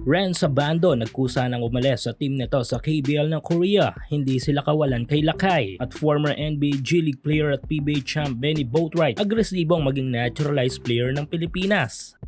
Ren Sabando nagkusa ng umalis sa team nito sa KBL ng Korea. Hindi sila kawalan kay Lakay. At former NBA G League player at PBA champ Benny Boatwright agresibong maging naturalized player ng Pilipinas.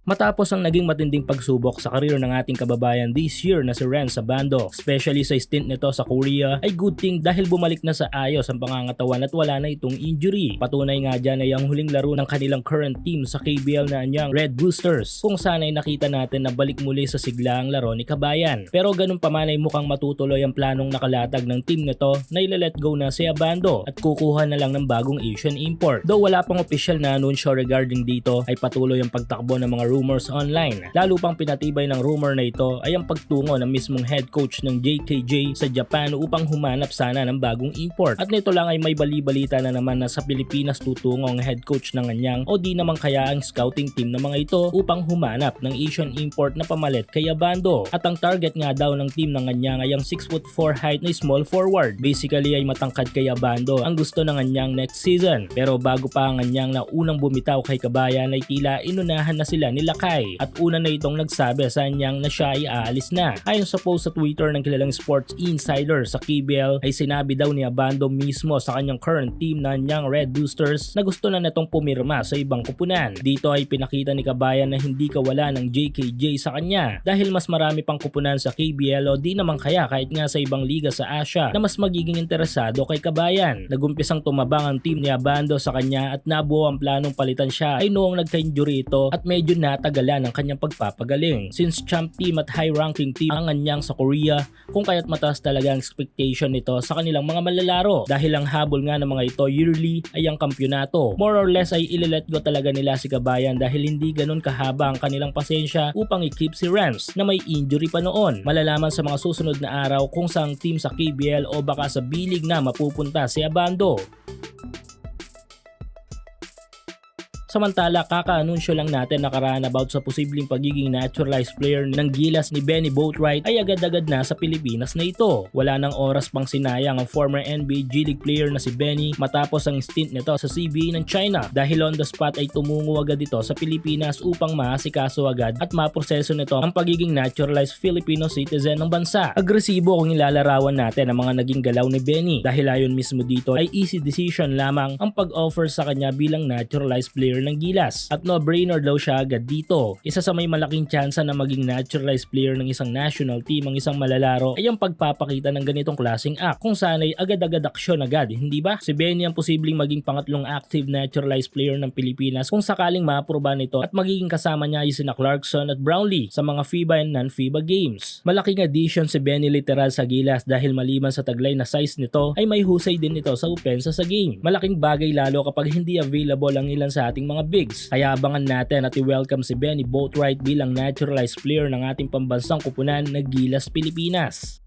Matapos ang naging matinding pagsubok sa karir ng ating kababayan this year na si Ren Sabando, especially sa stint nito sa Korea, ay good thing dahil bumalik na sa ayos ang pangangatawan at wala na itong injury. Patunay nga dyan ay ang huling laro ng kanilang current team sa KBL na anyang Red Boosters, kung saan ay nakita natin na balik muli sa sigla ang laro ni Kabayan. Pero ganun pa man ay mukhang matutuloy ang planong nakalatag ng team nito na ile-let go na si Abando at kukuha na lang ng bagong Asian import. Though wala pang official na anunsyo regarding dito, ay patuloy ang pagtakbo ng mga rumors online. Lalo pang pinatibay ng rumor na ito ay ang pagtungo ng mismong head coach ng JKJ sa Japan upang humanap sana ng bagong import. At nito lang ay may bali-balita na naman na sa Pilipinas tutungo ang head coach ng anyang o di naman kaya ang scouting team ng mga ito upang humanap ng Asian import na pamalit kay Abando. At ang target nga daw ng team ng anyang ay ang 6'4" height na small forward. Basically ay matangkad kay Abando ang gusto ng anyang next season. Pero bago pa ang anyang na unang bumitaw kay Kabayan ay tila inunahan na sila ni Lakay. At una na itong nagsabi sa anyang na siya ay aalis na. Ayon sa post sa Twitter ng kilalang sports insider sa KBL ay sinabi daw ni Abando mismo sa kanyang current team na anyang Red Boosters na gusto na netong pumirma sa ibang kupunan. Dito ay pinakita ni Kabayan na hindi kawala ng JKJ sa kanya dahil mas marami pang kupunan sa KBL o di naman kaya kahit nga sa ibang liga sa Asia na mas magiging interesado kay Kabayan. Nagumpisang tumabang ang team ni Abando sa kanya at nabuo ang planong palitan siya ay noong nagka-injury ito at medyo natagalan ng kanyang pagpapagaling. Since champ team at high ranking team ang anyang sa Korea, kung kaya't mataas talaga ang expectation nito sa kanilang mga malalaro dahil ang habol nga ng mga ito yearly ay ang kampyonato. More or less ay ililet go talaga nila si Kabayan dahil hindi ganun kahaba ang kanilang pasensya upang i-keep si Rams na may injury pa noon. Malalaman sa mga susunod na araw kung saang team sa KBL o baka sa B-League na mapupunta si Abando. Samantala, kaka-anunsyo lang natin nakaraan about sa posibleng pagiging naturalized player ng Gilas ni Benny Boatwright ay agad-agad na sa Pilipinas na ito. Wala nang oras pang sinayang ang former NBA G League player na si Benny matapos ang stint nito sa CBA ng China dahil on the spot ay tumungo agad ito sa Pilipinas upang maasikaso agad at maproseso nito ang pagiging naturalized Filipino citizen ng bansa. Agresibo kung ilalarawan natin ang mga naging galaw ni Benny dahil ayon mismo dito ay easy decision lamang ang pag-offer sa kanya bilang naturalized player ng Gilas at no-brainer daw siya agad dito. Isa sa may malaking tsansa na maging naturalized player ng isang national team ang isang malalaro ay ang pagpapakita ng ganitong klaseng act kung saan ay agad-agad aksyon agad, hindi ba? Si Benny ang posibleng maging pangatlong active naturalized player ng Pilipinas kung sakaling maaproba nito at magiging kasama niya ay sina Clarkson at Brownlee sa mga FIBA and non-FIBA games. Malaking addition si Benny literal sa Gilas dahil maliban sa taglay na size nito ay may husay din ito sa opensa sa game. Malaking bagay lalo kapag hindi available ang ilan sa ating mga bigs. Kaya abangan natin at i-welcome si Benny Boatwright bilang naturalized player ng ating pambansang kupunan na Gilas Pilipinas.